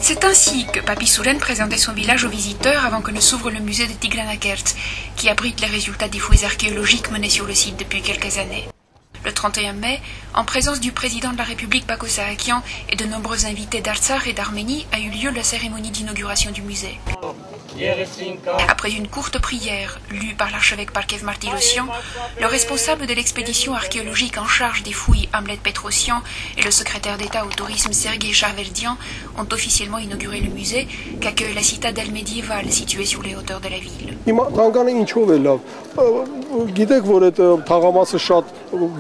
C'est ainsi que Papi Soulen présentait son village aux visiteurs avant que ne s'ouvre le musée de Tigranakert, qui abrite les résultats des fouilles archéologiques menées sur le site depuis quelques années. Le 31 mai, en présence du président de la République Bako Sahakian et de nombreux invités d'Artsakh et d'Arménie, a eu lieu la cérémonie d'inauguration du musée. Après une courte prière, lue par l'archevêque Parkev Martyrosian, le responsable de l'expédition archéologique en charge des fouilles Hamlet Petrosian et le secrétaire d'État au tourisme Sergei Charverdian ont officiellement inauguré le musée qu'accueille la citadelle médiévale située sur les hauteurs de la ville. Գիտեք, որ այդ թաղամասը շատ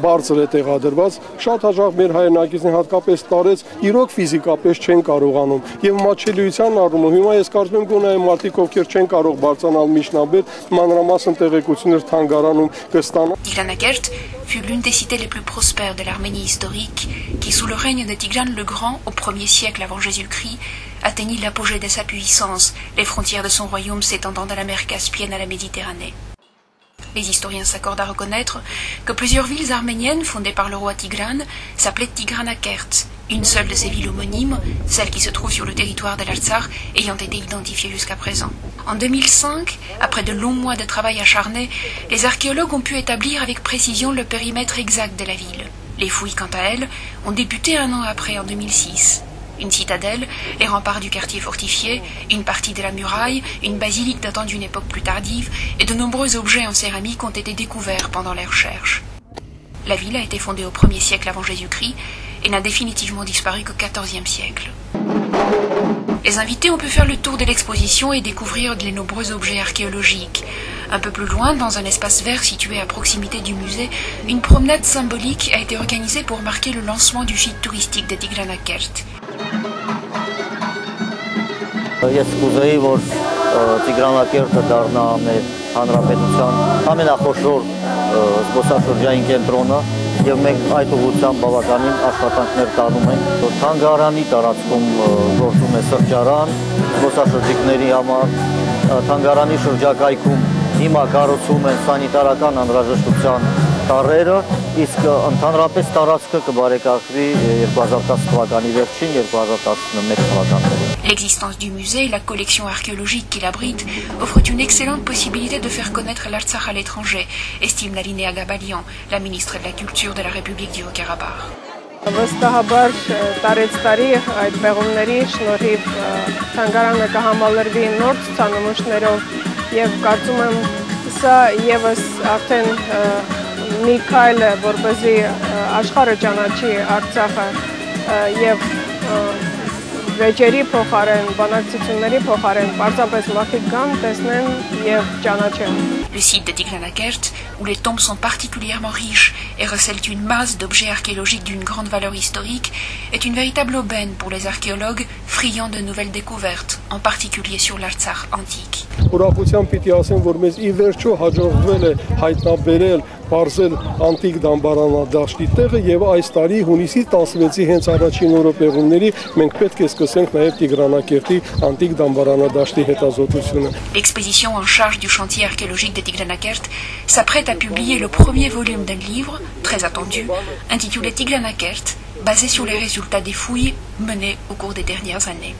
բարձր է տեղադրված, շատ հաջող մեր հայրենակիցներին հատկապես տարեց, իրոք ֆիզիկապես չեն կարողանում։ Եվ մատչելիության առումով հիմա ես կարծում եմ գոնե մարդիկ ովքեր չեն կարող բարձրանալ միջնաբեր, մանրամասն տեղեկություններ թանգարանում կստանան։ Tigranakert fut l'une des cités les plus prospères de l'Arménie historique, qui sous le règne de Tigran le Grand, au 1er siècle avant Jésus-Christ, atteignit l'apogée de sa puissance, les frontières de son royaume s'étendant de la mer Caspienne à la Méditerranée. Les historiens s'accordent à reconnaître que plusieurs villes arméniennes fondées par le roi Tigran s'appelaient Tigranakert, une seule de ces villes homonymes, celle qui se trouve sur le territoire de l'Artsakh, ayant été identifiée jusqu'à présent. En 2005, après de longs mois de travail acharné, les archéologues ont pu établir avec précision le périmètre exact de la ville. Les fouilles, quant à elles, ont débuté un an après, en 2006. Une citadelle, les remparts du quartier fortifié, une partie de la muraille, une basilique datant d'une époque plus tardive et de nombreux objets en céramique ont été découverts pendant les recherches. La ville a été fondée au 1er siècle avant Jésus-Christ et n'a définitivement disparu qu'au 14e siècle. Les invités ont pu faire le tour de l'exposition et découvrir les nombreux objets archéologiques. Un peu plus loin, dans un espace vert situé à proximité du musée, une promenade symbolique a été organisée pour marquer le lancement du site touristique de Tigranakert. Ես կուզեի, որ Տիգրանակերտը դառնա մեր հանրապետության ամենախոշոր զբոսաշրջային կենտրոնը եւ մենք այդ ուղղությամբ բավականին աշխատանքներ տանում ենք, որ թանգարանի տարածքում գործում է սրճարան զբոսաշրջիկների համար, թանգարանի շրջակայքում հիմա կառուցում են սանիտարական անհրաժեշտության տարրերը, իսկ ընդհանրապես տարածքը կբարեկարգվի 2010 թվականի վերջին, 2011 թվականներին. L'existence du musée et la collection archéologique qu'il abrite offrent une excellente possibilité de faire connaître l'Artsakh à l'étranger, estime Nalinea Gabalian, la ministre de la Culture de la République du Haut-Karabakh. Վստահաբար տարեցտարի այդ պեղումների շնորհիվ թանգարանը կհամալրվի նոր ցուցանմուշներով եւ կարծում եմ սա եւս արդեն մի քայլ է, որպեսզի աշխարհը ճանաչի Արցախը եւ վեճերի փոխարեն, բանակցությունների փոխարեն, պարզապես մարդիկ գան, տեսնեն եւ ճանաչեն. Le site de Tigranakert, où les tombes sont particulièrement riches et recèlent une masse d'objets archéologiques d'une grande valeur historique, est une véritable aubaine pour les archéologues friands de nouvelles découvertes, en particulier sur l'Artsakh antique. Ուրախությամբ պիտի ասեմ, որ մեզ ի վերջո հաջողվել է հայտնաբերել, բարձել անտիկ դամբարանադաշտի տեղը եւ այս տարի հունիսի 16-ի հենց առաջին օրը պեղումների մենք պետք է սկսենք նաեւ Տիգրանակերտի անտիկ դամբարանադաշտի հետազոտությունը. L'expédition en charge du chantier archéologique de Tigranakert s'apprête à publier le premier volume d'un livre, très attendu, intitulé Tigranakert, basé sur les résultats des fouilles menées au cours des dernières années.